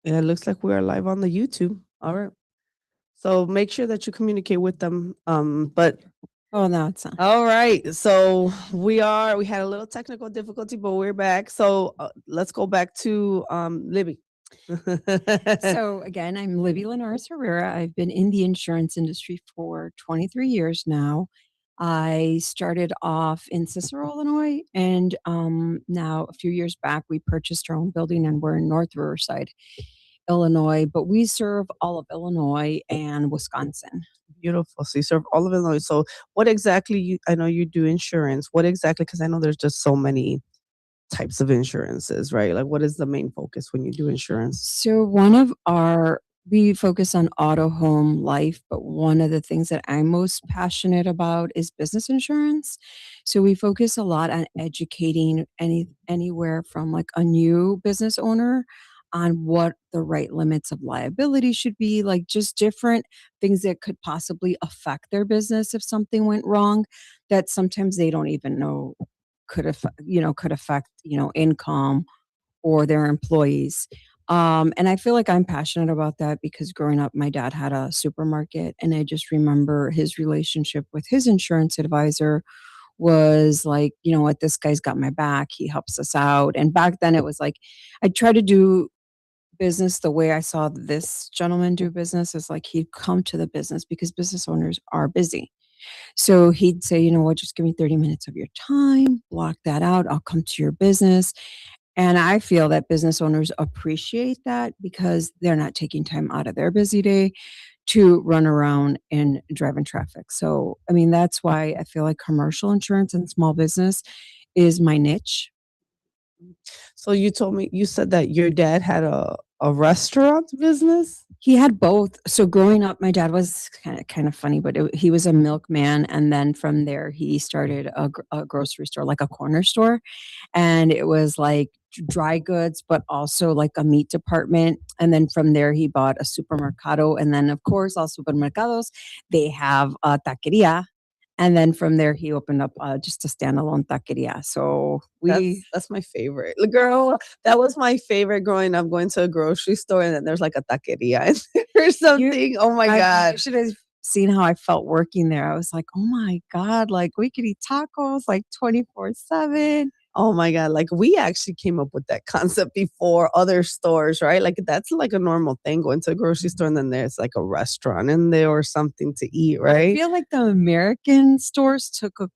Yeah, it looks like we are live on the YouTube. All right. So make sure that you communicate with them. But Oh, no, it's not. all right. So we had a little technical difficulty, but we're back. So let's go back to Libby. So again, I'm Libby Linares Herrera. I've been in the insurance industry for 23 years now. I started off in Cicero, Illinois, and now a few years back, we purchased our own building and we're in North Riverside, Illinois, but we serve all of Illinois and Wisconsin. Beautiful. So you serve all of Illinois. So what exactly I know you do insurance. What exactly, because I know there's just so many types of insurances, right? Like what is the main focus when you do insurance? So we focus on auto, home, life, but one of the things that I'm most passionate about is business insurance. So we focus a lot on educating anywhere from like a new business owner on what the right limits of liability should be, like just different things that could possibly affect their business if something went wrong that sometimes they don't even know could affect, income or their employees. And I feel like I'm passionate about that because growing up, my dad had a supermarket, and I just remember his relationship with his insurance advisor was like, you know what, this guy's got my back. He helps us out. And back then, it was like I try to do business the way I saw this gentleman do business is like he'd come to the business because business owners are busy. So he'd say, you know what, just give me 30 minutes of your time, block that out. I'll come to your business. And I feel that business owners appreciate that because they're not taking time out of their busy day to run around and drive in traffic. So, I mean, that's why I feel like commercial insurance and small business is my niche. So you said that your dad had a restaurant business? He had both. So growing up, my dad was kind of funny, but he was a milkman, and then from there he started a grocery store, like a corner store, and it was like dry goods, but also like a meat department. And then from there he bought a supermercado, and then of course all supermercados they have a taqueria, and then from there he opened up just a standalone taqueria. So we That's my favorite. Girl, that was my favorite growing up, going to a grocery store and then there's like a taqueria or you something. Oh my you God. should have seen how I felt working there. I was like, "Oh my god, like, we could eat tacos, like, 24/7." Oh my God. Like we actually came up with that concept before other stores, right? Like that's like a normal thing going to a grocery store and then there's like a restaurant in there or something to eat, I right? feel like the American stores took a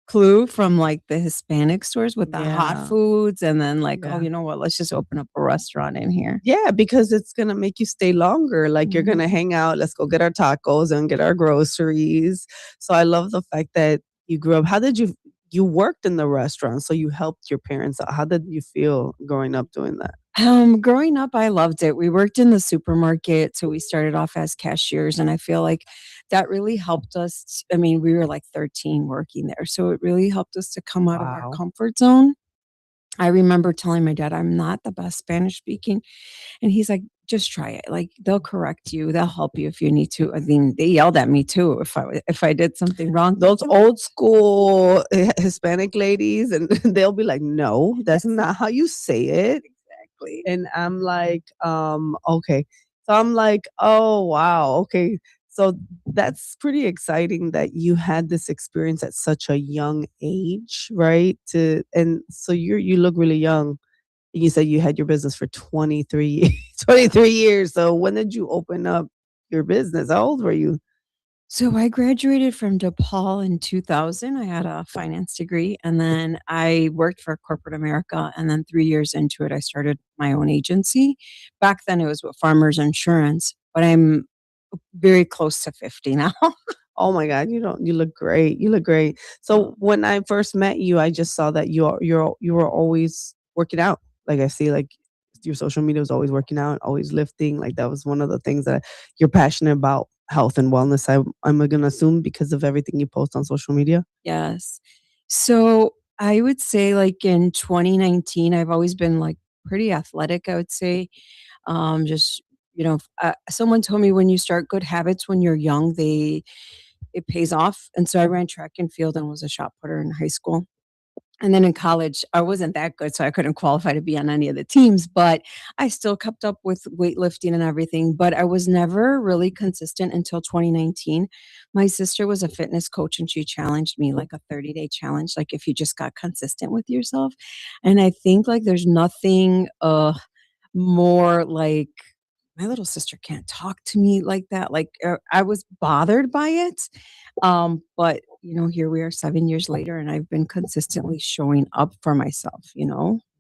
clue from, like, the Hispanic stores with the hot Yeah. foods and then, like, "Oh, Yeah. you know what? Let's just open up a restaurant in here." Yeah, because it's gonna make you stay longer. Like you're Mhm. gonna hang out, let's go get our tacos and get our groceries. So I love the fact that you grew up. How did you worked in the restaurant, so you helped your parents out. How did you feel growing up doing that? Growing up, I loved it. We worked in the supermarket, so we started off as cashiers, and I feel like that really helped us. I mean, we were like 13 working there, so it really helped us to come out of our Wow. comfort zone. I remember telling my dad, "I'm not the best Spanish speaking," and he's like, "Just try it. Like, they'll correct you. They'll help you if you need to." I mean, they yelled at me too if I did something wrong. Those old school Hispanic ladies and they'll be like, "No, that's Yes, not how you say it." exactly. And I'm like, okay. So I'm like, "Oh, wow, okay." So that's pretty exciting that you had this experience at such a young age, right? And so you look really young. You said you had your business for 23 23 years. So when did you open up your business? How old were you? So I graduated from DePaul in 2000. I had a finance degree, and then I worked for corporate America. And then 3 years into it, I started my own agency. Back then, it was with Farmers Insurance, but I'm very close to 50 now. Oh my God, you look great. You look great. So when I first met you, I just saw that you were always working out. Like I see like your social media was always working out, always lifting. Like that was one of the things that you're passionate about, health and wellness. I'm gonna assume because of everything you post on social media. Yes. So I would say, like in 2019, I've always been like pretty athletic, I would say. Just, someone told me when you start good habits when you're young, it pays off. And so I ran track and field and was a shot putter in high school. And then in college, I wasn't that good, so I couldn't qualify to be on any of the teams, but I still kept up with weightlifting and everything, but I was never really consistent until 2019. My sister was a fitness coach and she challenged me like a 30-day challenge, like if you just got consistent with yourself. And I think like there's nothing more like my little sister can't talk to me like that. Like I was bothered by it. But here we are 7 years later and I've been consistently showing up for myself.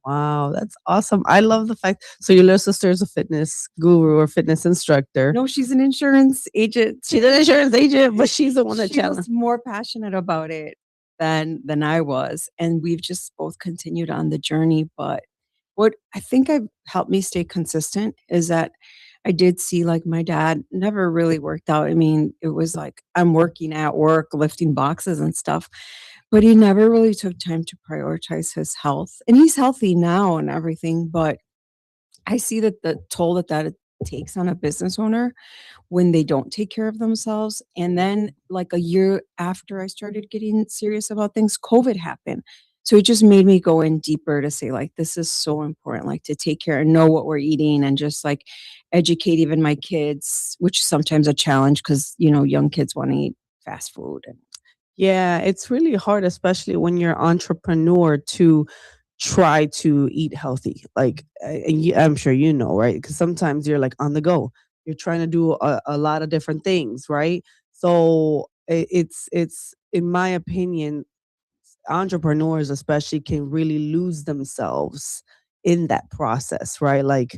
Wow, that's awesome. I love the fact so your little sister is a fitness guru or fitness instructor. No, she's an insurance agent. She's an insurance agent, but she's the one that She was challenged. more passionate about it than I was, and we've just both continued on the journey, but what I think I've helped me stay consistent is that I did see, like, my dad never really worked out. I mean, it was like I'm working at work, lifting boxes and stuff, but he never really took time to prioritize his health, and he's healthy now and everything, but I see that the toll that it takes on a business owner when they don't take care of themselves. And then, like a year after I started getting serious about things, COVID happened. So it just made me go in deeper to say, like, this is so important, like to take care and know what we're eating and just like educate even my kids, which is sometimes a challenge because, young kids want to eat fast food. And Yeah, it's really hard, especially when you're entrepreneur to try to eat healthy. Like, and I'm sure you know, right? Because sometimes you're like on the go. You're trying to do a lot of different things, right? So it's in my opinion, entrepreneurs especially can really lose themselves in that process, right? Like,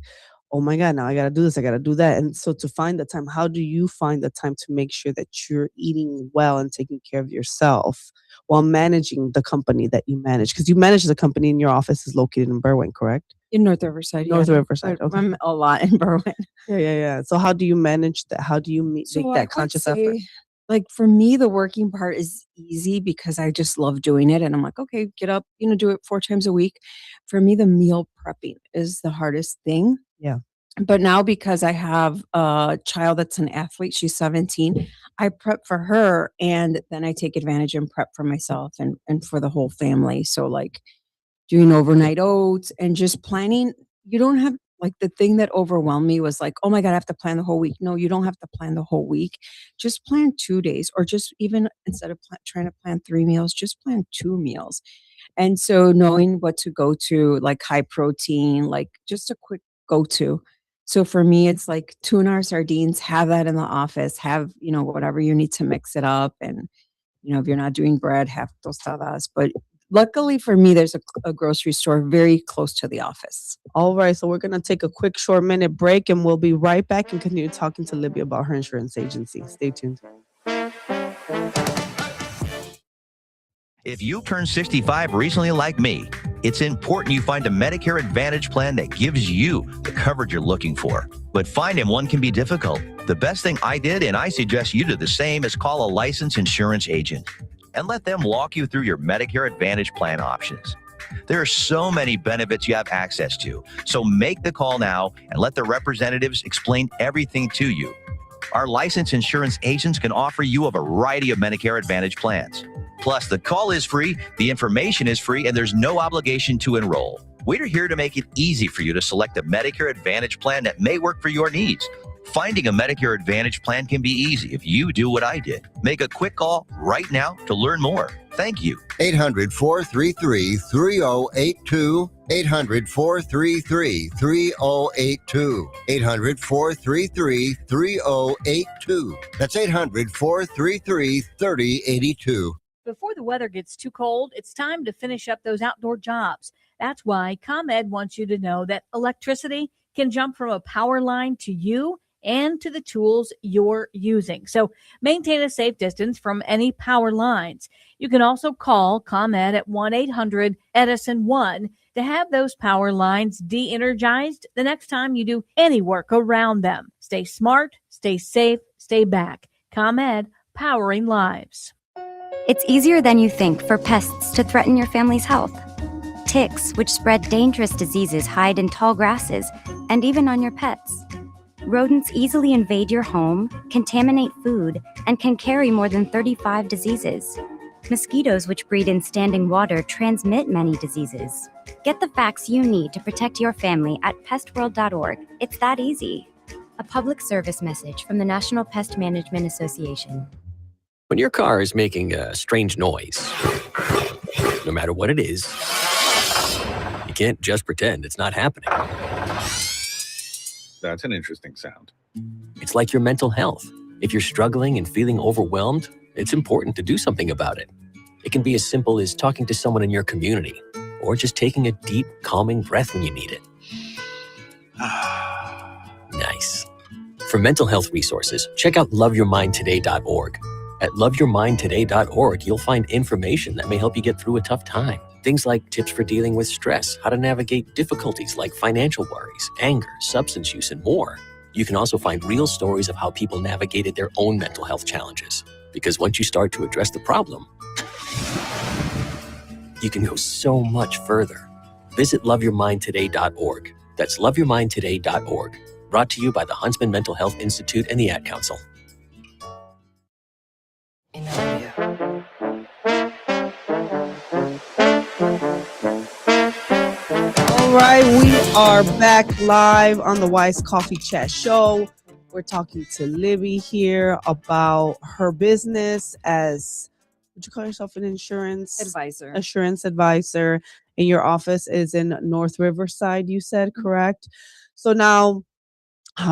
oh my God, now I gotta do this, I gotta do that. And so to find the time, how do you find the time to make sure that you're eating well and taking care of yourself while managing the company that you manage? Because you manage the company and your office is located in Berwyn, correct? in North Riverside, yeah. North Riverside. But Okay. I'm a lot in Berwyn. Yeah, yeah, yeah. So how do you manage that? How do you make So that I'd conscious effort? say, like, for me, the working part is easy because I just love doing it. And I'm like, okay, get up, do it 4 times a week. For me, the meal prepping is the hardest thing. Yeah. But now because I have a child that's an athlete, she's 17, I prep for her and then I take advantage and prep for myself and for the whole family. So like doing overnight oats and just planning. You don't have like the thing that overwhelmed me was like, oh my God, I have to plan the whole week. No, you don't have to plan the whole week. Just plan 2 days, or just even instead of trying to plan 3 meals, just plan 2 meals. And so knowing what to go to, like high protein, like just a quick go to. So for me, it's like tuna or sardines, have that in the office, have, whatever you need to mix it up. And if you're not doing bread, have tostadas. But luckily for me, there's a grocery store very close to the office. All right, so we're gonna take a quick short minute break and we'll be right back and continue talking to Libby about her insurance agency. Stay tuned. If you turned 65 recently like me, it's important you find a Medicare Advantage plan that gives you the coverage you're looking for. But finding one can be difficult. The best thing I did, and I suggest you do the same, is call a licensed insurance agent and let them walk you through your Medicare Advantage plan options. There are so many benefits you have access to, so make the call now and let the representatives explain everything to you. Our licensed insurance agents can offer you a variety of Medicare Advantage plans. Plus, the call is free, the information is free, and there's no obligation to enroll. We're here to make it easy for you to select a Medicare Advantage plan that may work for your needs. Finding a Medicare Advantage plan can be easy if you do what I did. Make a quick call right now to learn more. Thank you. 800-433-3082. 800-433-3082. 800-433-3082. That's 800-433-3082. Before the weather gets too cold, it's time to finish up those outdoor jobs. That's why ComEd wants you to know that electricity can jump from a power line to you and to the tools you're using. So maintain a safe distance from any power lines. You can also call ComEd at 1-800-EDISON-1 to have those power lines de-energized the next time you do any work around them. Stay smart, stay safe, stay back. ComEd, powering lives. It's easier than you think for pests to threaten your family's health. Ticks, which spread dangerous diseases, hide in tall grasses and even on your pets. Rodents easily invade your home, contaminate food, and can carry more than 35 diseases. Mosquitoes which breed in standing water transmit many diseases. Get the facts you need to protect your family at pestworld.org. It's that easy. A public service message from the National Pest Management Association. When your car is making a strange noise, no matter what it is, you can't just pretend it's not happening. That's an interesting sound. It's like your mental health. If you're struggling and feeling overwhelmed, it's important to do something about it. It can be as simple as talking to someone in your community, or just taking a deep, calming breath when you need it. Nice. For mental health resources, check out loveyourmindtoday.org. At loveyourmindtoday.org, you'll find information that may help you get through a tough time. Things like tips for dealing with stress, how to navigate difficulties like financial worries, anger, substance use, and more. You can also find real stories of how people navigated their own mental health challenges. Because once you start to address the problem, you can go so much further. Visit loveyourmindtoday.org. That's loveyourmindtoday.org. Brought to you by the Huntsman Mental Health Institute and the Ad Council. All right, we are back live on the Wise Coffee Chat Show. We're talking to Libby here about her business as, would you call yourself an assurance advisor? And your office is in North Riverside, you said, correct? So now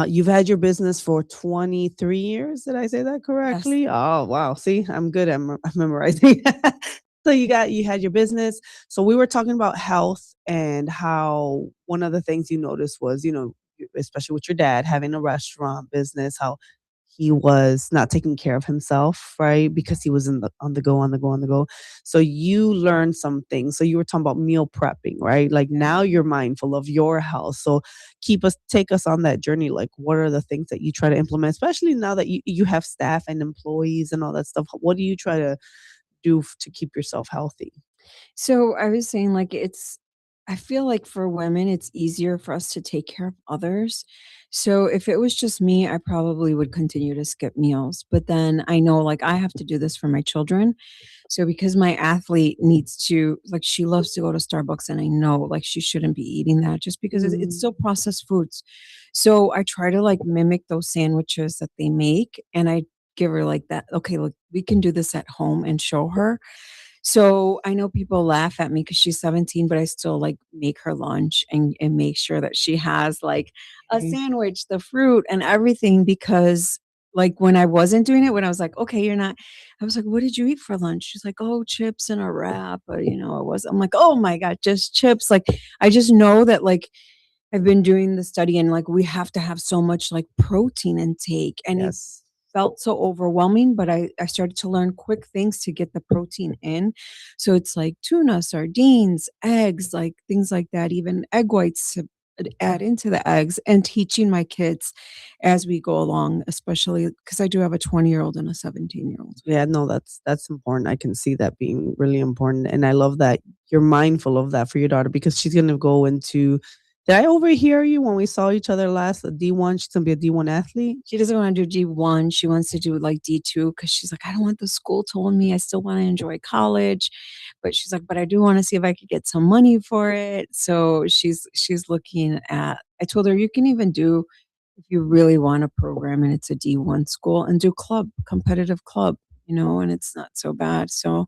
you've had your business for 23 years. Did I say that correctly? Yes. Oh, wow. See, I'm good at memorizing. So you had your business. So we were talking about health and how one of the things you noticed was, especially with your dad having a restaurant business, how he was not taking care of himself, right? Because he was on the go. So you learned some things. So you were talking about meal prepping, right? Like now you're mindful of your health. So take us on that journey. Like what are the things that you try to implement, especially now that you have staff and employees and all that stuff? What do you try to do to keep yourself healthy? So I was saying, like, I feel like for women, it's easier for us to take care of others. So if it was just me, I probably would continue to skip meals. But then I know, like, I have to do this for my children. So because my athlete needs to, like, she loves to go to Starbucks, and I know, like, she shouldn't be eating that just because it's still processed foods. So I try to, like, mimic those sandwiches that they make, and I give her like that. Okay, look, we can do this at home and show her. So I know people laugh at me because she's 17, but I still like make her lunch and make sure that she has like a Okay. sandwich, the fruit, and everything. Because like when I wasn't doing it, when I was like, okay, you're not, I was like, what did you eat for lunch? She's like, oh, chips and a wrap. But I'm like, oh my God, just chips. Like, I just know that like I've been doing the study, and like we have to have so much like protein intake, and it Yes. felt so overwhelming, but I started to learn quick things to get the protein in. So it's like tuna, sardines, eggs, like things like that, even egg whites to add into the eggs, and teaching my kids as we go along, especially because I do have a 20-year-old and a 17-year-old. Yeah, no, that's important. I can see that being really important. And I love that you're mindful of that for your daughter because she's gonna go into, did I overhear you when we saw each other last? A D1, she's gonna be a D1 athlete. She doesn't want to do D1. She wants to do like D2 because she's like, I don't want the school telling me I still want to enjoy college. But she's like, but I do want to see if I could get some money for it. So she's looking at, I told her you can even do, if you really want a program and it's a D1 school, and do competitive club, and it's not so bad. So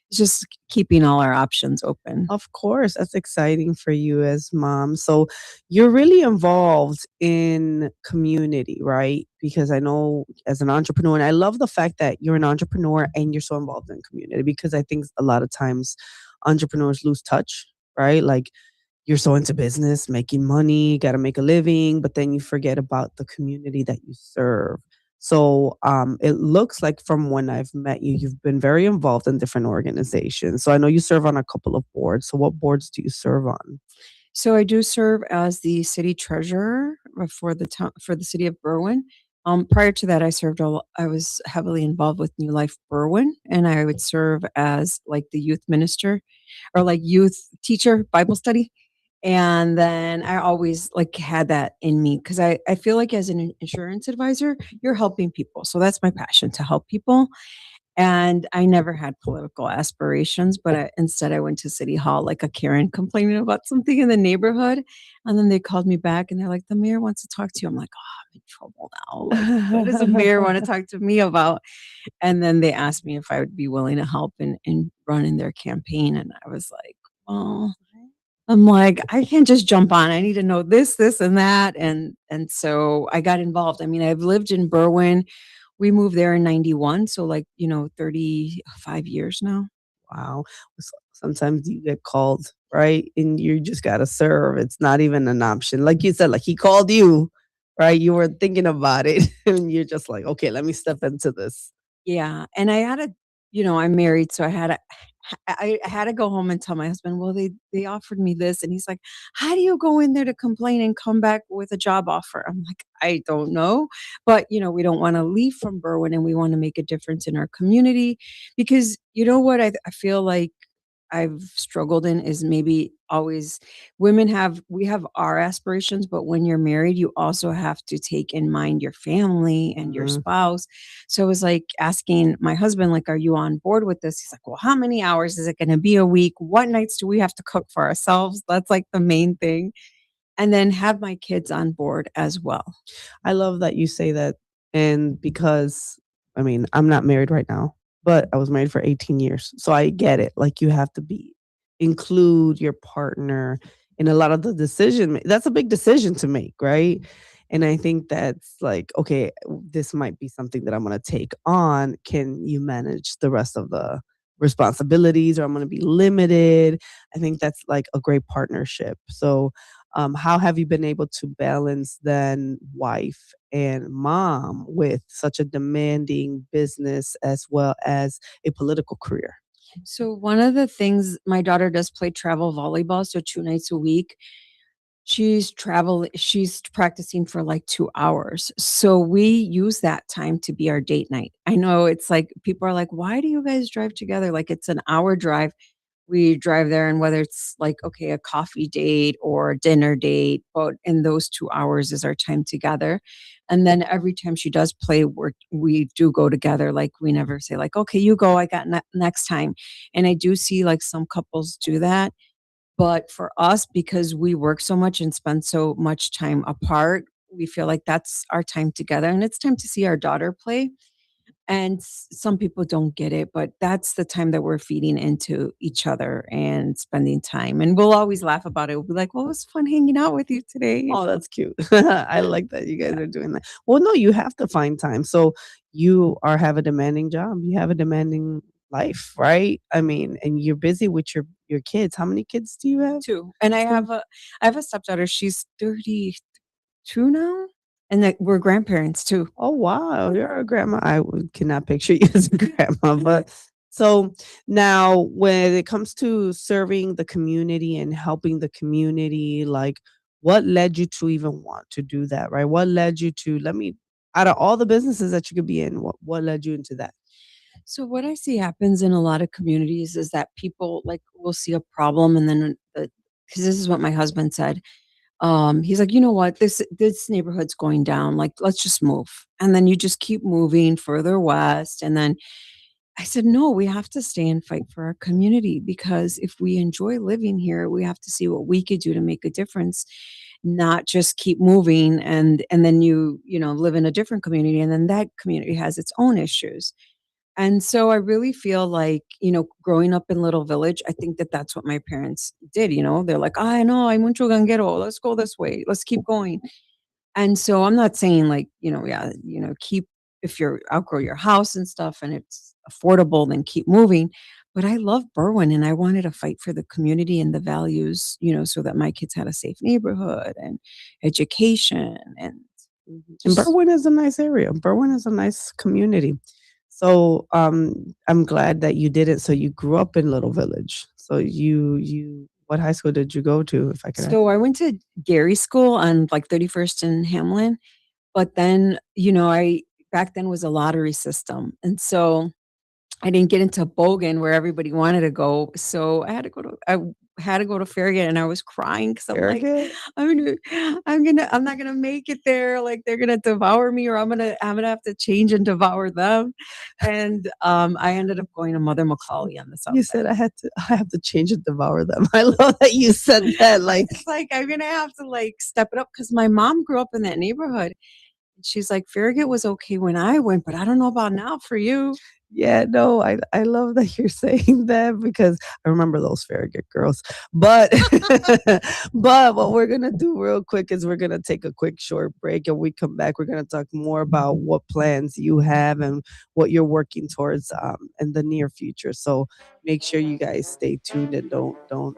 it's just keeping all our options open. Of course, that's exciting for you as mom. So you're really involved in community, right? Because I know as an entrepreneur, and I love the fact that you're an entrepreneur and you're so involved in community because I think a lot of times entrepreneurs lose touch, right? Like you're so into business, making money, got to make a living, but then you forget about the community that you serve. So it looks like from when I've met you, you've been very involved in different organizations. So I know you serve on a couple of boards. So what boards do you serve on? So I do serve as the city treasurer for the town, for the city of Berwyn. Prior to that, I was heavily involved with New Life Berwyn, and I would serve as like the youth minister or like youth teacher, Bible study. And then I always like had that in me because I feel like as an insurance advisor, you're helping people. So that's my passion, to help people. And I never had political aspirations, but instead I went to City Hall like a Karen complaining about something in the neighborhood. And then they called me back and they're like, the mayor wants to talk to you. I'm like, oh, I'm in trouble now. Like, what does the mayor want to talk to me about? And then they asked me if I would be willing to help and run in their campaign. And I was like, well, I'm like, I can't just jump on. I need to know this, and that. And so I got involved. I mean, I've lived in Berwyn. We moved there in 91, so like, 35 years now. Wow. Sometimes you get called, right? And you just gotta serve. It's not even an option. Like you said, like he called you, right? You were thinking about it, and you're just like, okay, let me step into this. Yeah, and I had to, I'm married, so I had to go home and tell my husband, "Well, they offered me this," and he's like, "How do you go in there to complain and come back with a job offer?" I'm like, "I don't know, but we don't want to leave from Berwyn, and we want to make a difference in our community because you know what I feel like I've struggled in is maybe always we have our aspirations, but when you're married, you also have to take in mind your family and your Mhm. spouse. So it was like asking my husband, like, are you on board with this? He's like, well, how many hours is it going to be a week? What nights do we have to cook for ourselves? That's like the main thing. And then have my kids on board as well. I love that you say that. And because, I mean, I'm not married right now, but I was married for 18 years. So I get it. Like you have to include your partner in a lot of the that's a big decision to make, right? And I think that's like, okay, this might be something that I'm going to take on. Can you manage the rest of the responsibilities, or I'm going to be limited? I think that's like a great partnership. So, how have you been able to balance then wife and mom with such a demanding business as well as a political career? So one of the things my daughter does play travel volleyball, so 2 nights a week. She's practicing for like 2 hours. So we use that time to be our date night. I know it's like people are like, "Why do you guys drive together?" Like it's an hour drive. We drive there and whether it's like, okay, a coffee date or a dinner date, but in those 2 hours is our time together. And then every time she does play, we do go together. Like we never say like, "Okay, you go, I got next time." And I do see like some couples do that. But for us, because we work so much and spend so much time apart, we feel like that's our time together, and it's time to see our daughter play. And some people don't get it, but that's the time that we're feeding into each other and spending time. And we'll always laugh about it. We'll be like, well, it was fun hanging out with you today. Oh, that's cute. I like that you guys are doing that. Well, no, you have to find time. So you have a demanding job. You have a demanding life, right? I mean, and you're busy with your kids. How many kids do you have? Too. And Two. I have a stepdaughter. She's 32 now. And that we're grandparents too. Oh, wow, you're a grandma. Cannot picture you as a grandma, but so now when it comes to serving the community and helping the community, like what led you to even want to do that, right? What led you to out of all the businesses that you could be in, what led you into that? So what I see happens in a lot of communities is that people like will see a problem and then because this is what my husband said. He's like, you know what, this neighborhood's going down. Like, let's just move. And then you just keep moving further west. And then I said, no, we have to stay and fight for our community because if we enjoy living here, we have to see what we could do to make a difference, not just keep moving and then you live in a different community and then that community has its own issues. And so I really feel like, growing up in Little Village, I think that that's what my parents did. They're like, I know, hay mucho ganguero. Let's go this way. Let's keep going. And so I'm not saying like, yeah, keep, if you're outgrow your house and stuff and it's affordable, then keep moving. But I love Berwyn and I wanted to fight for the community and the values, so that my kids had a safe neighborhood and education and And just Berwyn is a nice area. Berwyn is a nice community. So, I'm glad that you did it. So you grew up in Little Village. So what high school did you go to, if I could ask? so I went to Gary School on like 31st and Hamlin. But then, I back then was a lottery system. And so I didn't get into Bogan where everybody wanted to go. So I had to go to had to go to Farragut and I was crying because I'm like, Arrogant? I'm not gonna make it there. Like they're gonna devour me, or I'm gonna have to change and devour them. And I ended up going to Mother Macaulay on the south You side. said I have to change and devour them. I love that you said that. Like, It's like I'm gonna have to like step it up because my mom grew up in that neighborhood. She's like, Farragut was okay when I went, but I don't know about now for you. yeah, no, I love that you're saying that because I remember those Farragut girls. But but what we're gonna do real quick is we're gonna take a quick short break, and we come back. We're gonna talk more about what plans you have and what you're working towards in the near future. So make sure you guys stay tuned and don't.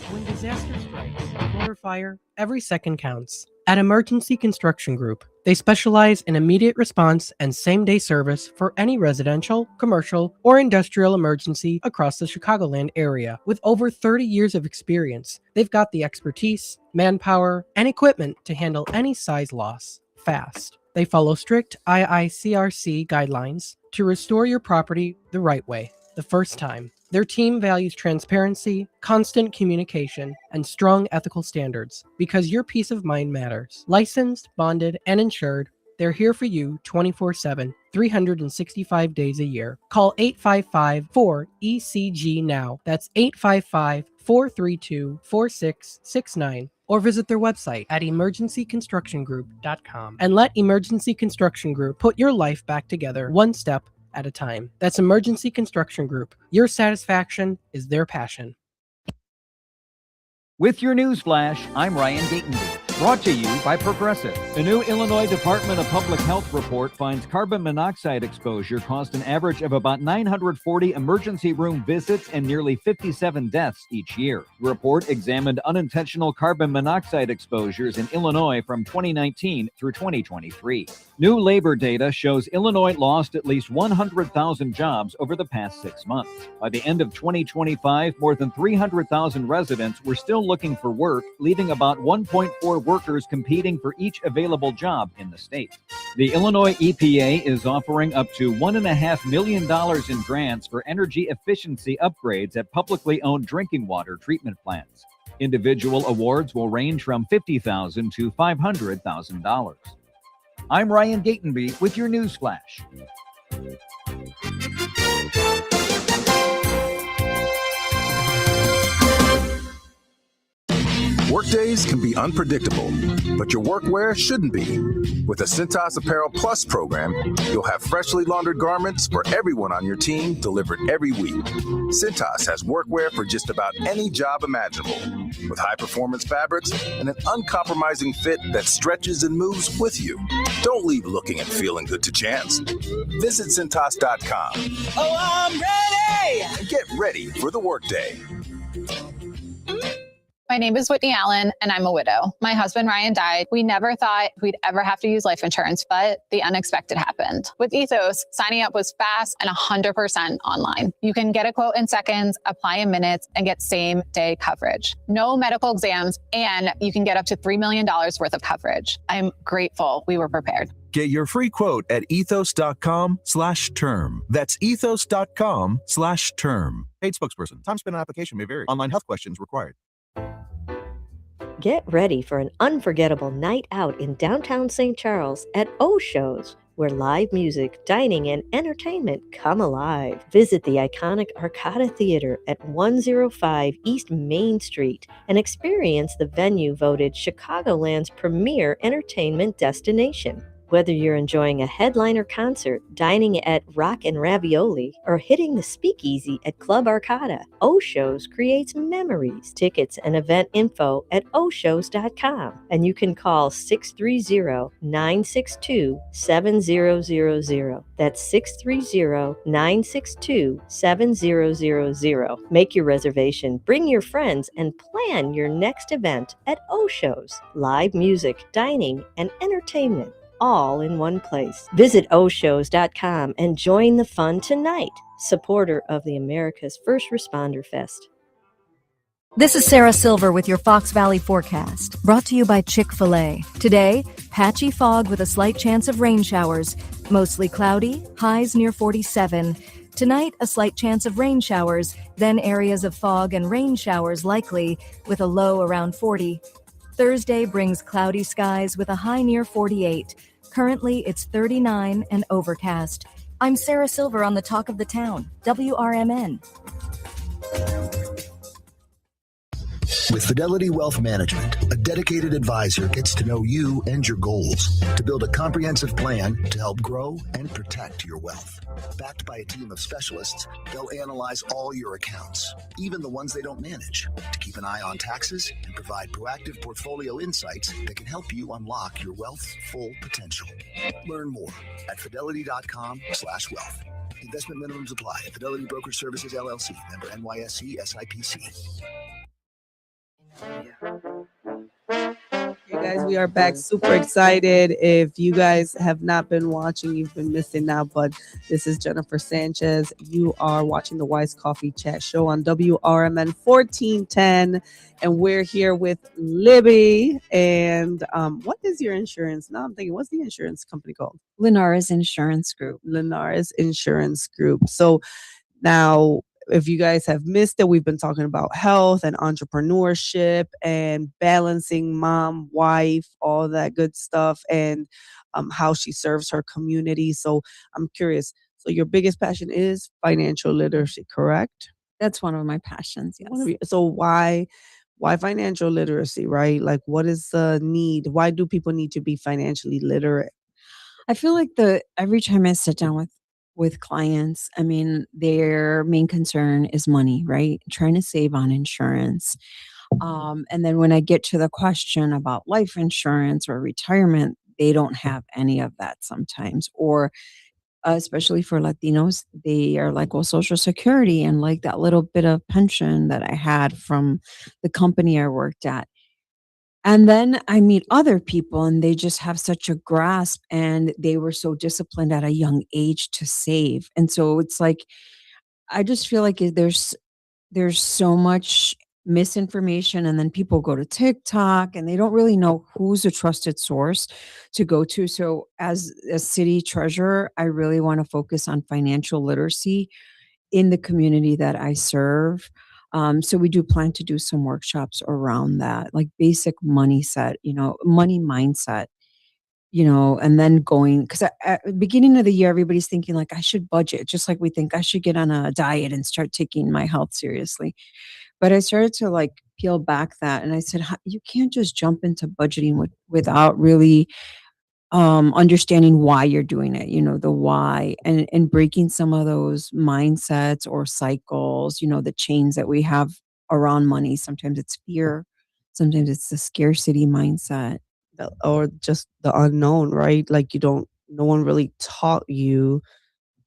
When disaster strikes, flood or fire, every second counts. At Emergency Construction Group, they specialize in immediate response and same-day service for any residential, commercial, or industrial emergency across the Chicagoland area. With over 30 years of experience, they've got the expertise, manpower, and equipment to handle any size loss fast. They follow strict IICRC guidelines to restore your property the right way, the first time. Their team values transparency, constant communication, and strong ethical standards because your peace of mind matters. Licensed, bonded, and insured, they're here for you 24/7, 365 days a year. Call 855-4ECG now. That's 855-432-4669. Or visit their website at emergencyconstructiongroup.com and let Emergency Construction Group put your life back together one step at a time. That's Emergency Construction Group. Your satisfaction is their passion. With your news flash, I'm Ryan Gatenby. Brought to you by Progressive. A new Illinois Department of Public Health report finds carbon monoxide exposure caused an average of about 940 emergency room visits and nearly 57 deaths each year. The report examined unintentional carbon monoxide exposures in Illinois from 2019 through 2023. New labor data shows Illinois lost at least 100,000 jobs over the past 6 months. By the end of 2025, more than 300,000 residents were still looking for work, leaving about 1.4 workers competing for each available job in the state. The Illinois EPA is offering up to $1.5 million in grants for energy efficiency upgrades at publicly owned drinking water treatment plants. Individual awards will range from $50,000 to $500,000. I'm Ryan Gatenby with your news flash. Workdays can be unpredictable, but your workwear shouldn't be. With the Cintas Apparel Plus program, you'll have freshly laundered garments for everyone on your team delivered every week. Cintas has workwear for just about any job imaginable, with high-performance fabrics and an uncompromising fit that stretches and moves with you. Don't leave looking and feeling good to chance. Visit Cintas.com. Oh, I'm ready! And get ready for the workday. My name is Whitney Allen, and I'm a widow. My husband, Ryan, died. We never thought we'd ever have to use life insurance, but the unexpected happened. With Ethos, signing up was fast and 100% online. You can get a quote in seconds, apply in minutes, and get same-day coverage. No medical exams, and you can get up to $3 million worth of coverage. I'm grateful we were prepared. Get your free quote at ethos.com/term. That's ethos.com/term. Paid spokesperson. Time spent on application may vary. Online health questions required. Get ready for an unforgettable night out in downtown St. Charles at O Shows, where live music, dining, and entertainment come alive. Visit the iconic Arcada Theater at 105 East Main Street and experience the venue voted Chicagoland's premier entertainment destination. Whether you're enjoying a headliner concert, dining at Rock and Ravioli, or hitting the speakeasy at Club Arcata, O-Shows creates memories. Tickets and event info at oshows.com. And you can call 630-962-7000. That's 630-962-7000. Make your reservation, bring your friends, and plan your next event at O-Shows. Live music, dining, and entertainment, all in one place. Visit oshows.com and join the fun tonight. Supporter of the America's First Responder Fest. This is Sarah Silver with your Fox Valley forecast, brought to you by Chick-fil-A. Today, patchy fog with a slight chance of rain showers, mostly cloudy, highs near 47. Tonight, a slight chance of rain showers, then areas of fog and rain showers likely, with a low around 40. Thursday brings cloudy skies with a high near 48. Currently, it's 39 and overcast. I'm Sarah Silver on the Talk of the Town, WRMN. With Fidelity Wealth Management, a dedicated advisor gets to know you and your goals to build a comprehensive plan to help grow and protect your wealth. Backed by a team of specialists, they'll analyze all your accounts, even the ones they don't manage, to keep an eye on taxes and provide proactive portfolio insights that can help you unlock your wealth's full potential. Learn more at fidelity.com/wealth. Investment minimums apply. Fidelity Brokerage Services, LLC. Member NYSE SIPC. Hey guys, we are back. Super excited. If you guys have not been watching, you've been missing out. But this is Jennifer Sanchez. You are watching the Wise Coffee Chat Show on WRMN 1410. And we're here with Libby. And what is your insurance? Now I'm thinking, what's the insurance company called? Linares Insurance Group. Linares Insurance Group. So now, if you guys have missed it, we've been talking about health and entrepreneurship and balancing mom, wife, all that good stuff, and how she serves her community. So I'm curious. So your biggest passion is financial literacy, correct? That's one of my passions, yes. So why financial literacy, right? Like, what is the need? Why do people need to be financially literate? I feel like every time I sit down with clients, I mean, their main concern is money, right? Trying to save on insurance. And then when I get to the question about life insurance or retirement, they don't have any of that sometimes. Or especially for Latinos, they are like, well, Social Security and like that little bit of pension that I had from the company I worked at. And then I meet other people and they just have such a grasp and they were so disciplined at a young age to save. And so it's like, I just feel like there's so much misinformation, and then people go to TikTok and they don't really know who's a trusted source to go to. So as a city treasurer, I really want to focus on financial literacy in the community that I serve. So we do plan to do some workshops around that, like basic money money mindset, and then going, because at the beginning of the year, everybody's thinking like I should budget, just like we think I should get on a diet and start taking my health seriously. But I started to like peel back that, and I said, You can't just jump into budgeting without really understanding why you're doing it, the why, and breaking some of those mindsets or cycles, the chains that we have around money. Sometimes it's fear, sometimes it's the scarcity mindset. Or just the unknown, right? Like no one really taught you.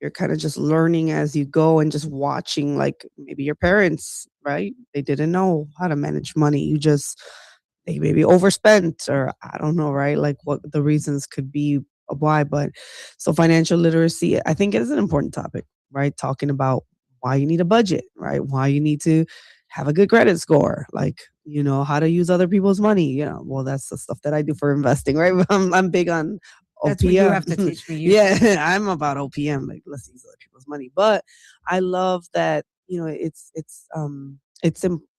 You're kind of just learning as you go and just watching, like maybe your parents, right? They didn't know how to manage money. They maybe overspent, or I don't know, right? Like what the reasons could be why. But so financial literacy, I think, is an important topic, right? Talking about why you need a budget, right? Why you need to have a good credit score, like, how to use other people's money. Well, that's the stuff that I do for investing, right? I'm big on OPM. That's what you have to teach me. Yeah, I'm about OPM, like let's use other people's money. But I love that, it's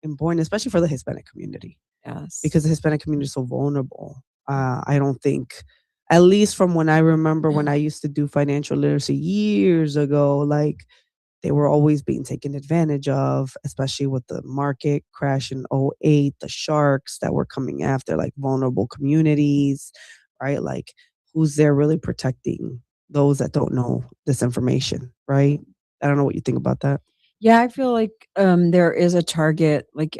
important, especially for the Hispanic community. Yes. Because the Hispanic community is so vulnerable. I don't think, at least from when I remember when I used to do financial literacy years ago, like they were always being taken advantage of, especially with the market crash in '08, the sharks that were coming after like vulnerable communities, right? Like who's there really protecting those that don't know this information, right? I don't know what you think about that. Yeah, I feel like there is a target. Like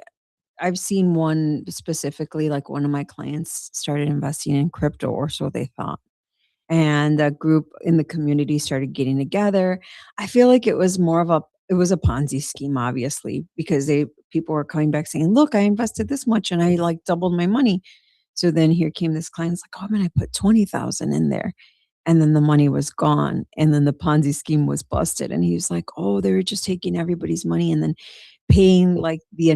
I've seen one specifically, like one of my clients started investing in crypto, or so they thought. And a group in the community started getting together. I feel like it was a Ponzi scheme, obviously, because people were coming back saying, "Look, I invested this much and I like doubled my money." So then here came this client, it's like, "Oh man, I put 20,000 in there." And then the money was gone. And then the Ponzi scheme was busted. And he was like, "Oh, they were just taking everybody's money and then paying like the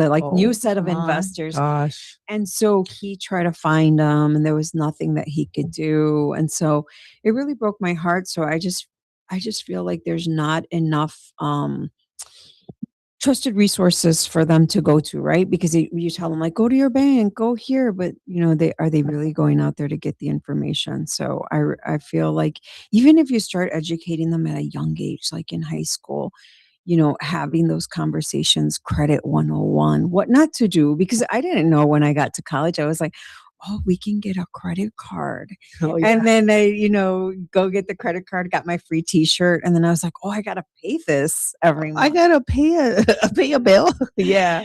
like new Oh set of my investors." gosh. And so he tried to find them and there was nothing that he could do. And so it really broke my heart. So I just feel like there's not enough trusted resources for them to go to, right? Because you tell them like, go to your bank, go here, but they really going out there to get the information? So I feel like even if you start educating them at a young age, like in high school, having those conversations, credit 101, what not to do, because I didn't know when I got to college. I was like, oh, we can get a credit card. Oh, And yeah. then go get the credit card, got my free t-shirt. And then I was like, oh, I got to pay this every I month. gotta pay a pay a bill. Yeah.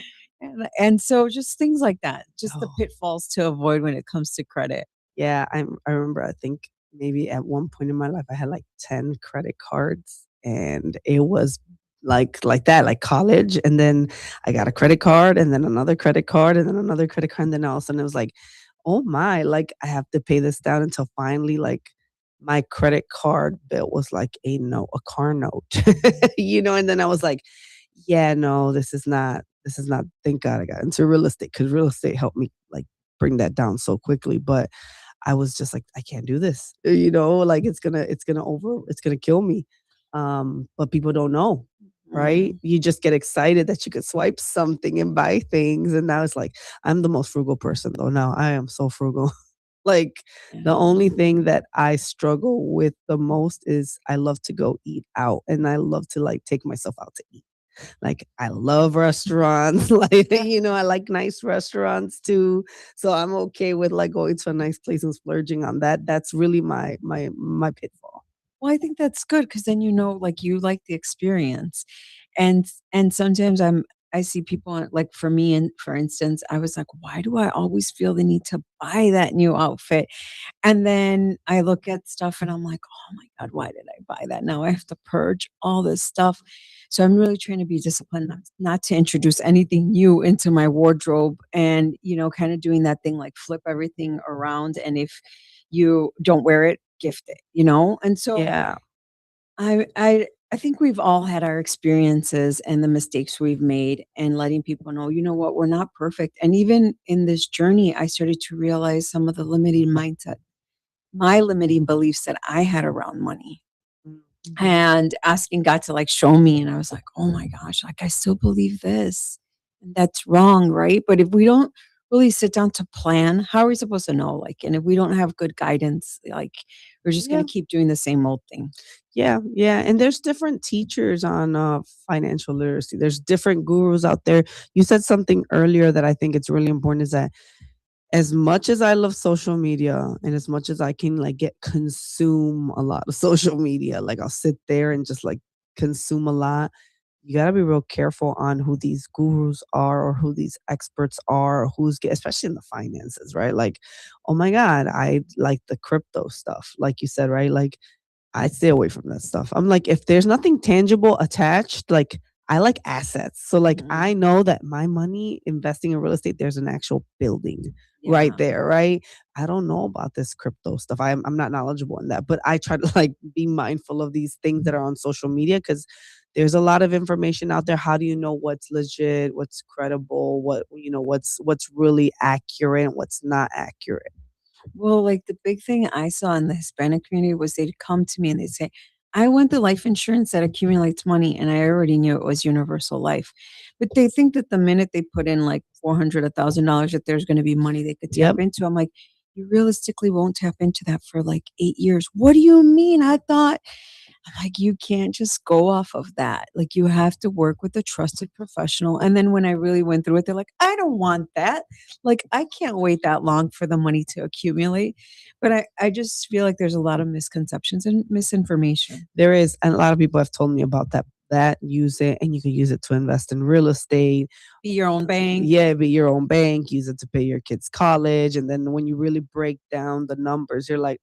And so just things like that, just the Oh. pitfalls to avoid when it comes to credit. Yeah, I remember, I think maybe at one point in my life, I had, like, 10 credit cards, and it was like that, like college, and then I got a credit card, and then another credit card, and then another credit card, and then all of a sudden it was like, "Oh my," like, I have to pay this down until finally, like, my credit card bill was like a car note, and then I was like, "Yeah, no, this is not." Thank God I got into real estate because real estate helped me, like, bring that down so quickly, but I was just like, "I can't do this," like, it's gonna kill me, but people don't know, right? Mhm. You just get excited that you could swipe something and buy things, and now it's like I'm the most frugal person, though, now, I am so frugal. Like, the Yeah. only thing that I struggle with the most is I love to go eat out, and I love to, like, take myself out to eat. Like, I love restaurants, like, I like nice restaurants too, so I'm okay with, like, going to a nice place and splurging on that. That's really my pitfall. Well, I think that's good because then like, you like the experience. And sometimes I see people like for me, and for instance, I was like, "Why do I always feel the need to buy that new outfit?" And then I look at stuff and I'm like, "Oh my god, why did I buy that? Now I have to purge all this stuff." So I'm really trying to be disciplined not to introduce anything new into my wardrobe, and, kinda doing that thing like flip everything around, and if you don't wear it, gift it, And so Yeah. I think we've all had our experiences and the mistakes we've made, and letting people know, you know what, we're not perfect. And even in this journey, I started to realize some of the limiting mindset, my limiting beliefs that I had around money, Mhm. and asking God to like show me. And I was like, oh my gosh, like I still believe this. And that's wrong, right? But if we don't really sit down to plan, how are we supposed to know? Like, and if we don't have good guidance, like we're just Yeah. gonna keep doing the same old thing. Yeah, yeah, and there's different teachers on, financial literacy. There's different gurus out there. You said something earlier that I think it's really important is that as much as I love social media and as much as I can, like, consume a lot of social media, like, I'll sit there and just, like, consume a lot, you gotta be real careful on who these gurus are or who these experts are or especially in the finances, right? Like, oh my god, I like the crypto stuff, like you said, right? Like, I stay away from that stuff. I'm like, if there's nothing tangible attached, like I like assets. So like I Mhm. know that my money investing in real estate, there's an actual building right Yeah. there, right? I don't know about this crypto stuff. I'm not knowledgeable in that, but I try to like be mindful of these things that are on social media because there's a lot of information out there. How do you know what's legit, what's credible, what's really accurate, and what's not accurate? Well, like the big thing I saw in the Hispanic community was they'd come to me and they'd say, I want the life insurance that accumulates money. And I already knew it was universal life. But they think that the minute they put in like 400, $1,000, that there's going to be money they could tap Yep. into. I'm like, you realistically won't tap into that for like 8 years. What do you mean? I thought I'm like, you can't just go off of that. Like, you have to work with a trusted professional. And then when I really went through it, they're like, I don't want that. Like, I can't wait that long for the money to accumulate. But I just feel like there's a lot of misconceptions and misinformation. There is, and a lot of people have told me about that use it, and you can use it to invest in real estate. Be your own bank. Yeah, be your own bank, use it to pay your kids college, and then when you really break down the numbers, you're like,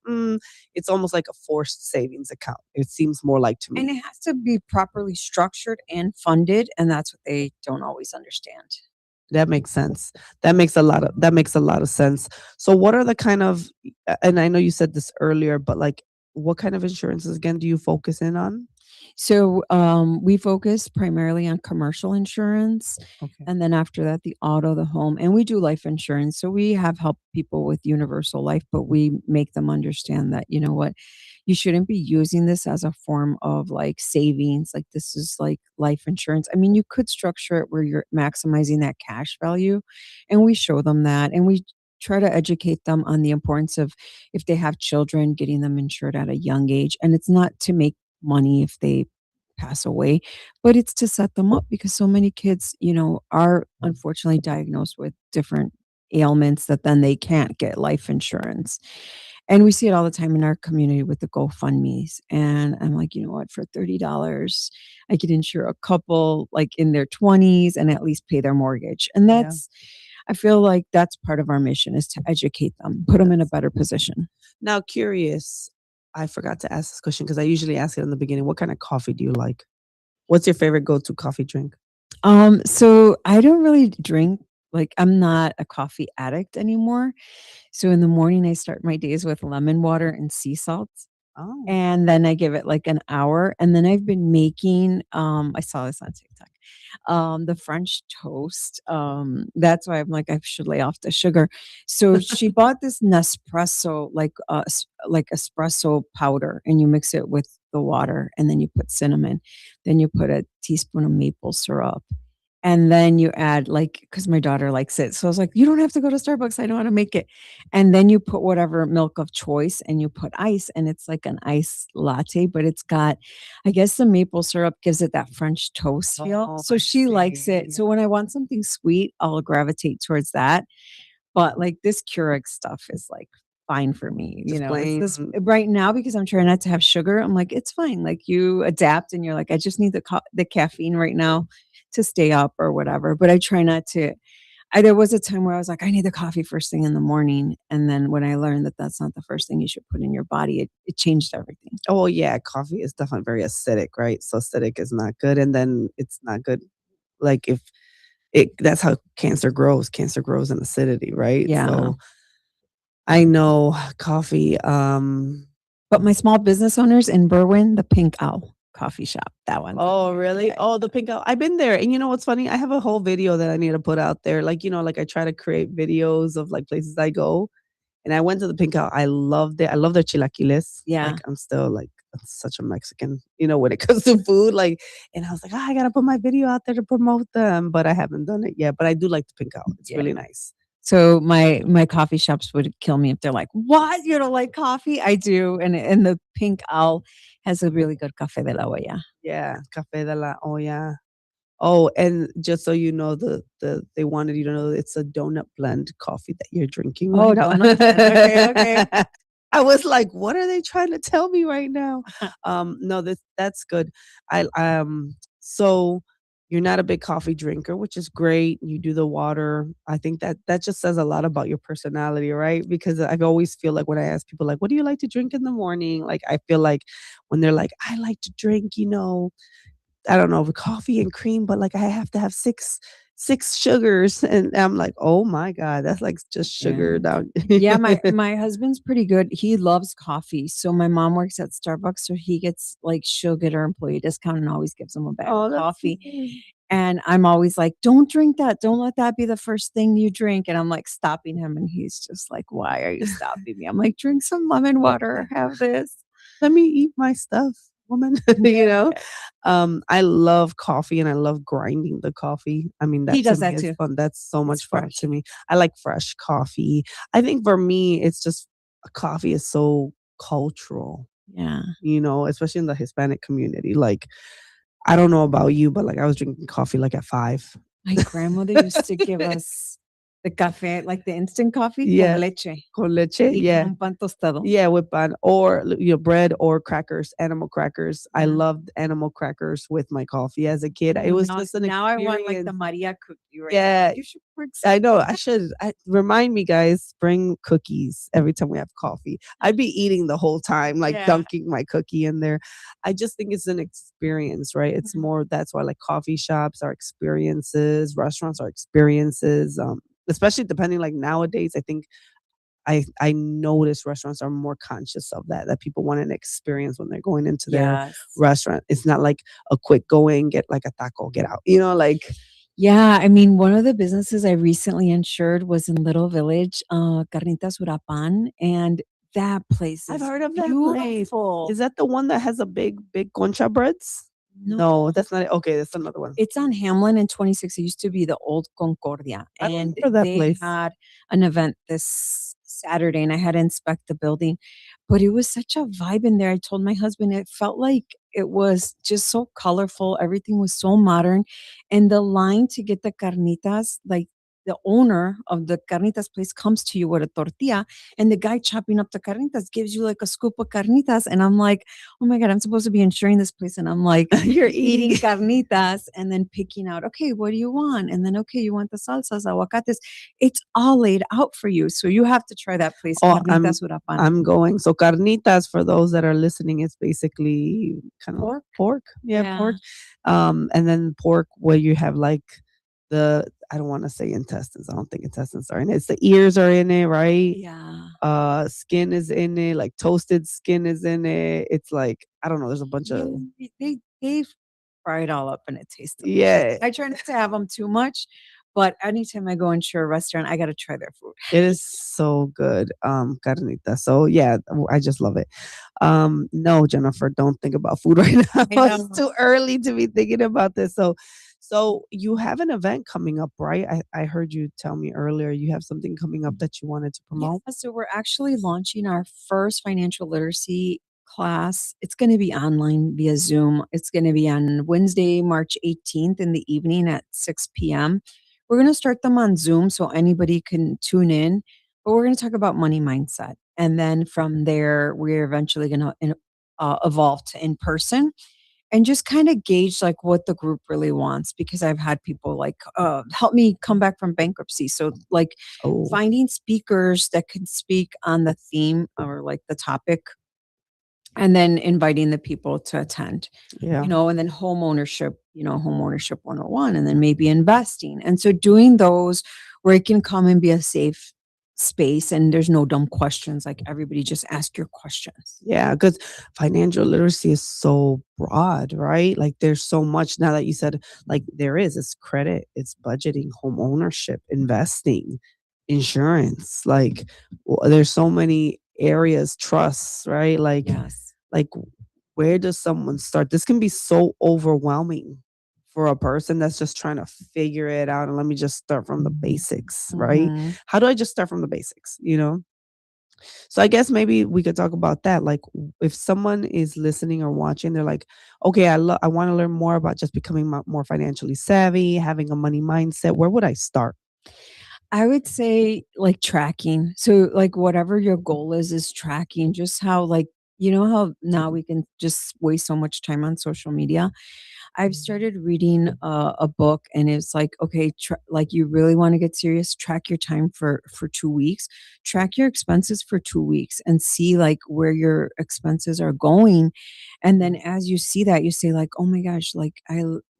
it's almost like a forced savings account. It seems more like to And me. it has to be properly structured and funded. And that's what they don't always understand. That makes sense. That makes a lot of sense. So what are the kind of and I know you said this earlier, but like what kind of insurances again do you focus in on? So we focus primarily on commercial insurance. Okay. And then after that, the auto, the home, and we do life insurance. So we have helped people with universal life, but we make them understand that, you know what, you shouldn't be using this as a form of like savings. Like, this is like life insurance. I mean, you could structure it where you're maximizing that cash value. And we show them that. And we try to educate them on the importance of, if they have children, getting them insured at a young age. And it's not to make money if they pass away, but it's to set them up, because so many kids, are unfortunately diagnosed with different ailments that then they can't get life insurance. And we see it all the time in our community with the GoFundMe's. And I'm like, you know what, for $30, I could insure a couple like in their 20s and at least pay their mortgage. And Yeah. I feel like that's part of our mission, is to educate them, put them in a better position. Now curious, I forgot to ask this question because I usually ask it in the beginning. What kind of coffee do you like? What's your favorite go-to coffee drink? So I don't really drink, like, I'm not a coffee addict anymore. So in the morning, I start my days with lemon water and sea salt. Oh. And then I give it like an hour. And then I've been making, I saw this on TikTok, the French toast. That's why I'm like, I should lay off the sugar. So she bought this Nespresso, like espresso powder, and you mix it with the water, and then you put cinnamon, then you put a teaspoon of maple syrup, and then you add, like, because my daughter likes it. So I was like, you don't have to go to Starbucks. I know how to make it. And then you put whatever milk of choice, and you put ice, and it's like an ice latte, but it's got, I guess the maple syrup gives it that French toast feel. Oh, So I she likes it. see. So when I want something sweet, I'll gravitate towards that. But like this Keurig stuff is like fine for me. Just It's plain. this right now, because I'm trying not to have sugar. I'm like, it's fine. Like, you adapt, and you're like, I just need the caffeine right now to stay up or whatever. But I try not to. There was a time where I was like, I need the coffee first thing in the morning. And then when I learned that that's not the first thing you should put in your body, it changed everything. Oh yeah, coffee is definitely very acidic, right? So acidic is not good, and then it's not good. Like if that's how cancer grows. Cancer grows in acidity, right? Yeah. So I know coffee. But my small business owners in Berwyn, the Pink Owl coffee shop, that one's Oh, really? yeah. Oh, the pink owl. I've been there. And you know what's funny? I have a whole video that I need to put out there. Like, like I try to create videos of like places I go. And I went to the pink owl. I loved it. I love their chilaquiles. Yeah. Like I'm still like such a Mexican, when it comes to food. Like, and I was like, I gotta put my video out there to promote them, but I haven't done it yet. But I do like the pink owl. It's Yeah. really nice. So my coffee shops would kill me if they're like, "What? You don't like coffee?" I do, and the Pink Owl has a really good café de la olla. Yeah, Café de la Olla. Oh, and just so you know, they wanted you to know it's a donut blend coffee that you're drinking Oh, right now. donut blend. Okay. I was like, what are they trying to tell me right now? No, that's good. So you're not a big coffee drinker, which is great. You do the water. I think that just says a lot about your personality, right? Because I always feel like when I ask people like, what do you like to drink in the morning? Like I feel like when they're like, I like to drink, I don't know, coffee and cream, but like I have to have six sugars, and I'm like, oh my god, that's like just sugar Yeah. down. Yeah, my husband's pretty good. He loves coffee. So my mom works at Starbucks, so he gets like, she'll get her employee discount and always gives him a bag Oh, of that's coffee. sweet. And I'm always like, don't drink that. Don't let that be the first thing you drink. And I'm like stopping him, and he's just like, why are you stopping me? I'm like, drink some lemon water, have this. Let me eat my stuff, woman. I love coffee and I love grinding the coffee. I mean, He that to does me that is too. fun. That's so much It's fun fresh. to me. I like fresh coffee. I think for me, it's just coffee is so cultural. Yeah. Especially in the Hispanic community. Like, I don't know about you, but like I was drinking coffee like at 5. My grandmother used to give us the café, like the instant coffee con Yes, leche con leche, y con yeah. un pan tostado. Yeah, with pan or bread or crackers, animal crackers. I Yeah. loved animal crackers with my coffee as a kid. It Oh, was now just an now I want, like, the experience. Maria cookie right now. Yeah, Like, you should bring some. I know. Remind me, guys, bring cookies every time we have coffee. I'd be eating the whole time, like Yeah. dunking my cookie in there. I just think it's an experience, right? It's more, that's why like coffee shops are experiences, restaurants are experiences. Especially depending like nowadays, I think I notice restaurants are more conscious of that people want an experience when they're going into their Yes. restaurant. It's not like a quick go in, get like a taco, get out. Like Yeah, I mean, one of the businesses I recently insured was in Little Village, Carnitas Urapan, and that place I've is heard of that place. beautiful. Is that the one that has a big concha breads? No, that's not it. Okay, that's another one. It's on Hamlin and 26. It used to be the old Concordia, I and remember that they place. had an event this Saturday, and I had to inspect the building. But it was such a vibe in there. I told my husband it felt like it was just so colorful. Everything was so modern, and the line to get the carnitas, like the owner of the carnitas place comes to you with a tortilla, and the guy chopping up the carnitas gives you like a scoop of carnitas, and I'm like, oh my god, I'm supposed to be insuring this place, and I'm like, You're eating eating. carnitas and then picking out, okay, what do you want? And then, okay, you want the salsas, aguacates. It's all laid out for you. So you have to try that place, Oh, Carnitas Urapan. I'm going. So carnitas, for those that are listening, is basically kind of Pork? pork. Yeah, Yeah. pork. And then pork where you have like I don't want to say intestines. I don't think intestines are in it. It's the ears are in it, right? Yeah. Skin is in it, like toasted skin is in it. It's like, I don't know, there's a bunch of They fry it all up and it tastes yeah. delicious. I try not to have them too much, but anytime I go into a restaurant, I got to try their food. It is so good, carnita. So yeah, I just love it. No, Jennifer, don't think about food right now. I It's know. too early to be thinking about this. So you have an event coming up, right? I heard you tell me earlier you have something coming up that you wanted to promote. Yeah, so we're actually launching our first financial literacy class. It's going to be online via Zoom. It's going to be on Wednesday, March 18th in the evening at 6 p.m. We're going to start them on Zoom so anybody can tune in, but we're going to talk about money mindset. And then from there, we're eventually going to evolve to in person and just kind of gauge like what the group really wants because I've had people like help me come back from bankruptcy, so like Oh, finding speakers that can speak on the theme or like the topic and then inviting the people to attend, yeah. and then home ownership, home ownership 101, and then maybe investing, and so doing those where it can come and be a safe space and there's no dumb questions, like everybody just ask your questions. Yeah, because financial literacy is so broad, right? Like there's so much now that you said, like it's credit, it's budgeting, home ownership, investing, insurance. Like there's so many areas, trusts, right? Yes. Like where does someone start? This can be so overwhelming for a person that's just trying to figure it out. And let me just start from the basics, right? Mhm. How do I just start from the basics, So I guess maybe we could talk about that. Like, if someone is listening or watching, they're like, "Okay, I want to learn more about just becoming more financially savvy, having a money mindset. Where would I start?" I would say like tracking. So like whatever your goal is tracking just how like how now we can just waste so much time on social media. I've started reading a book and it's like, okay, like you really want to get serious, track your time for 2 weeks, track your expenses for 2 weeks and see like where your expenses are going. And then as you see that, you say like, "Oh my gosh, like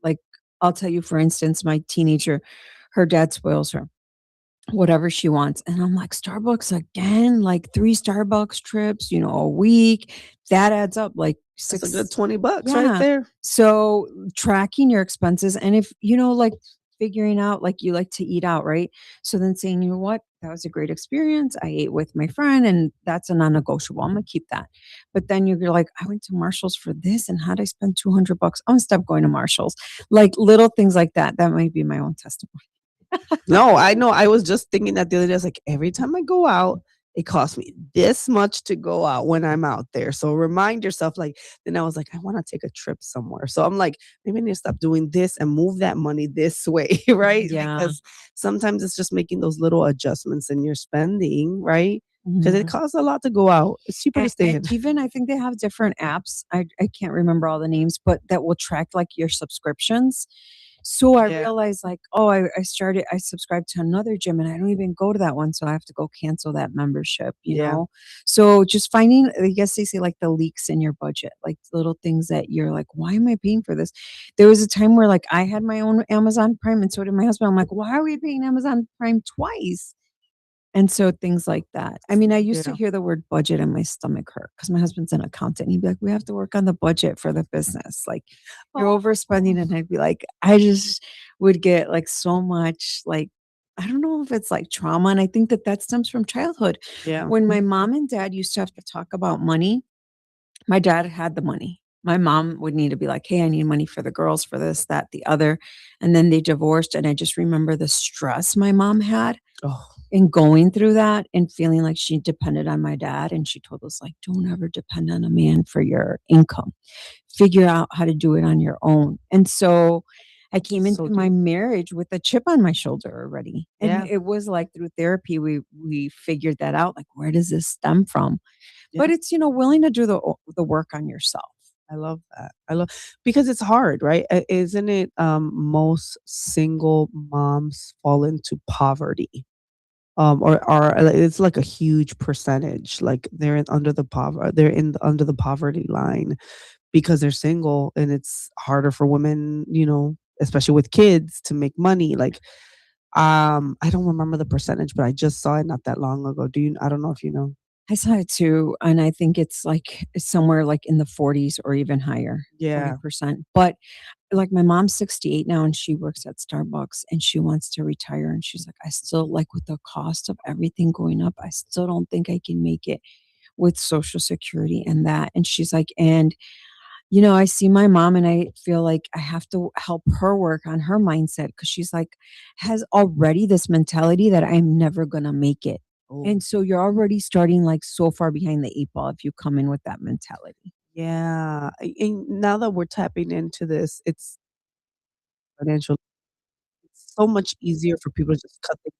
like I'll tell you for instance, my teenager, her dad spoils her whatever she wants." And I'm like, "Starbucks again? Like 3 Starbucks trips, a week?" That adds up like That's a 6. good $20 right Yeah. there. So, tracking your expenses and if, like figuring out like you like to eat out, right? So then saying, "You know what? That was a great experience. I ate with my friend and that's a non-negotiable. I'm gonna keep that." But then you're like, "I went to Marshall's for this and how'd I spend $200? I'm gonna stop going to Marshall's." Like little things like that. That might be my own testimony. No, I know. I was just thinking that the other day. I was like, every time I go out, it costs me this much to go out when I'm out there. So remind yourself, like, then I was like, I want to take a trip somewhere. So I'm like, maybe I need to stop doing this and move that money this way, right? Yeah. Because sometimes it's just making those little adjustments in your spending, right? Because it Mhm. costs a lot to go out. It's cheaper to stay And in. even I think they have different apps. I can't remember all the names, but that will track like your subscriptions. So I Yeah. realized like, oh, I subscribed to another gym and I don't even go to that one. So I have to go cancel that membership, you Yeah. know? So just finding, I guess they say like the leaks in your budget, like little things that you're like, why am I paying for this? There was a time where like I had my own Amazon Prime and so did my husband. I'm like, why are we paying Amazon Prime twice? And so things like that. I mean, I used to Yeah. hear the word budget and my stomach hurt because my husband's an accountant. He'd be like, "We have to work on the budget for the business. Like, you're overspending." And I'd be like, I just would get like so much like, I don't know if it's like trauma. And I think that that stems from childhood. Yeah. When my mom and dad used to have to talk about money, my dad had the money. My mom would need to be like, "Hey, I need money for the girls for this, that, the other." And then they divorced. And I just remember the stress my mom had Oh, and going through that and feeling like she depended on my dad, and she told us, like, "Don't ever depend on a man for your income. Figure out how to do it on your own." And so I came so into my deep. marriage with a chip on my shoulder already. And Yeah. it was like through therapy, we figured that out, like, where does this stem from? Yeah. But it's, willing to do the work on yourself. I love that. I love because it's hard, right? Isn't it most single moms fall into poverty? Or are like, it's like a huge percentage. Like they're in under the poverty line because they're single and it's harder for women, especially with kids to make money. Like I don't remember the percentage, but I just saw it not that long ago. I don't know if you know. I saw it too, and I think it's like somewhere like in the 40s or even higher, Yeah. 40%. But like my mom's 68 now and she works at Starbucks and she wants to retire and she's like, I still like with the cost of everything going up, I still don't think I can make it with Social Security and that. And she's like, and I see my mom and I feel like I have to help her work on her mindset because she's like, has already this mentality that I'm never gonna make it. Oh, And so you're already starting like so far behind the 8 ball if you come in with that mentality. yeah. And now that we're tapping into this, it's financial. It's so much easier for people to just cut things.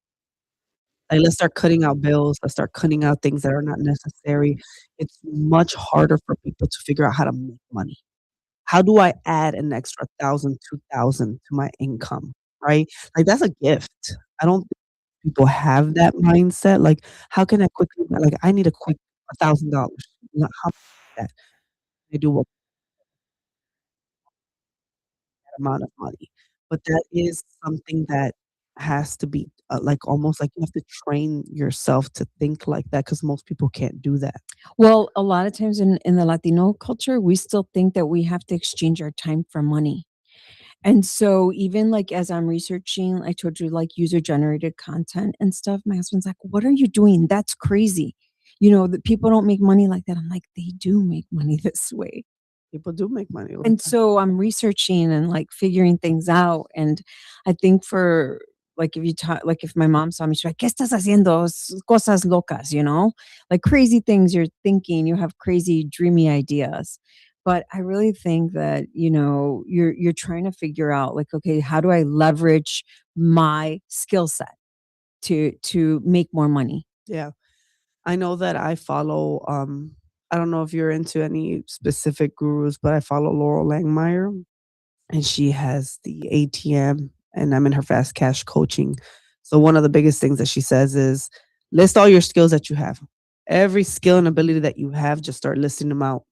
Like, let's start cutting out bills. Let's start cutting out things that are not necessary. It's much harder for people to figure out how to make money. How do I add an extra 1,000, 2,000 to my income, right? Like, that's a gift. I don't think people have that mindset. Like, how can I quickly like, I need a quick $1,000. How that I do a amount of money. But that is something that has to be, like, almost like you have to train yourself to think like that because most people can't do that. Well, a lot of times in the Latino culture, we still think that we have to exchange our time for money. And so even like as I'm researching, I told you like user generated content and stuff, my husband's like, "What are you doing? That's crazy. That people don't make money like that." I'm like, "They do make money this way." People do make money like And that. so I'm researching and like figuring things out. And I think for like if you talk like if my mom saw me, she's like, "¿Qué estás haciendo? Cosas locas," like crazy things you're thinking, you have crazy dreamy ideas. But I really think that, you're trying to figure out like, okay, how do I leverage my skill set to make more money? Yeah. I know that I don't know if you're into any specific gurus, but I follow Laurel Langmeyer, and she has the ATM, and I'm in her fast cash coaching. So one of the biggest things that she says is list all your skills that you have. Every skill and ability that you have, just start listing them out.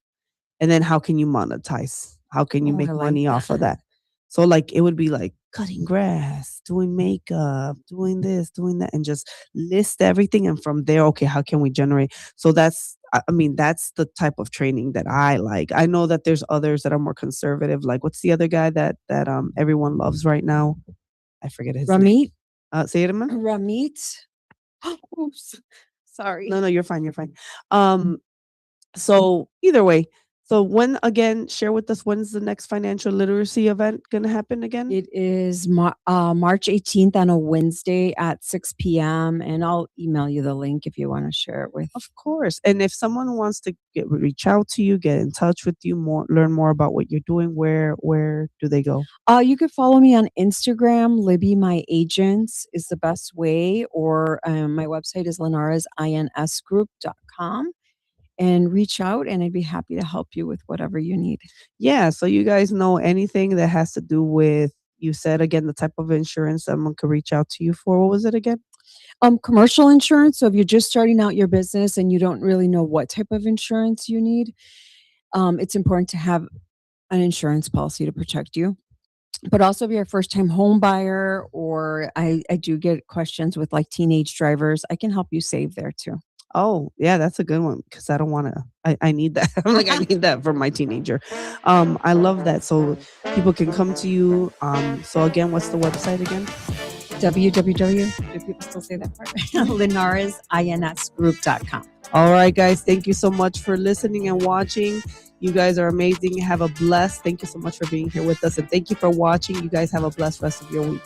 And then how can you monetize? How can you Oh, I make like money that. off of that? So like it would be like cutting grass, doing makeup, doing this, doing that, and just list everything. And from there, okay, how can we generate? So I mean, that's the type of training that I like. I know that there's others that are more conservative. Like what's the other guy that everyone loves right now? I forget his name. Ramit? Say it again. Ramit? Oops. Sorry. No, no, you're fine. You're fine. So either way, So when again, share with us, when's the next financial literacy event going to happen again? It is March 18th on a Wednesday at 6 p.m. And I'll email you the link if you want to share it with. Of course. And if someone wants to reach out to you, get in touch with you, learn more about what you're doing, where do they go? You could follow me on Instagram. Libby My Agents is the best way, or my website is lenaresinsgroup.com. And reach out, and I'd be happy to help you with whatever you need. Yeah. So you guys know anything that has to do with, you said again, the type of insurance someone could reach out to you for. What was it again? Commercial insurance. So if you're just starting out your business and you don't really know what type of insurance you need, it's important to have an insurance policy to protect you. But also if you're a first-time home buyer, or I do get questions with like teenage drivers, I can help you save there too. Oh, yeah, that's a good one because I don't want to. I need that. I'm like, I need that for my teenager. I love that. So people can come to you. So again, what's the website again? www. Do people still say that part? lenaresinsgroup.com. All right, guys. Thank you so much for listening and watching. You guys are amazing. Have a blessed. Thank you so much for being here with us, and thank you for watching. You guys have a blessed rest of your week.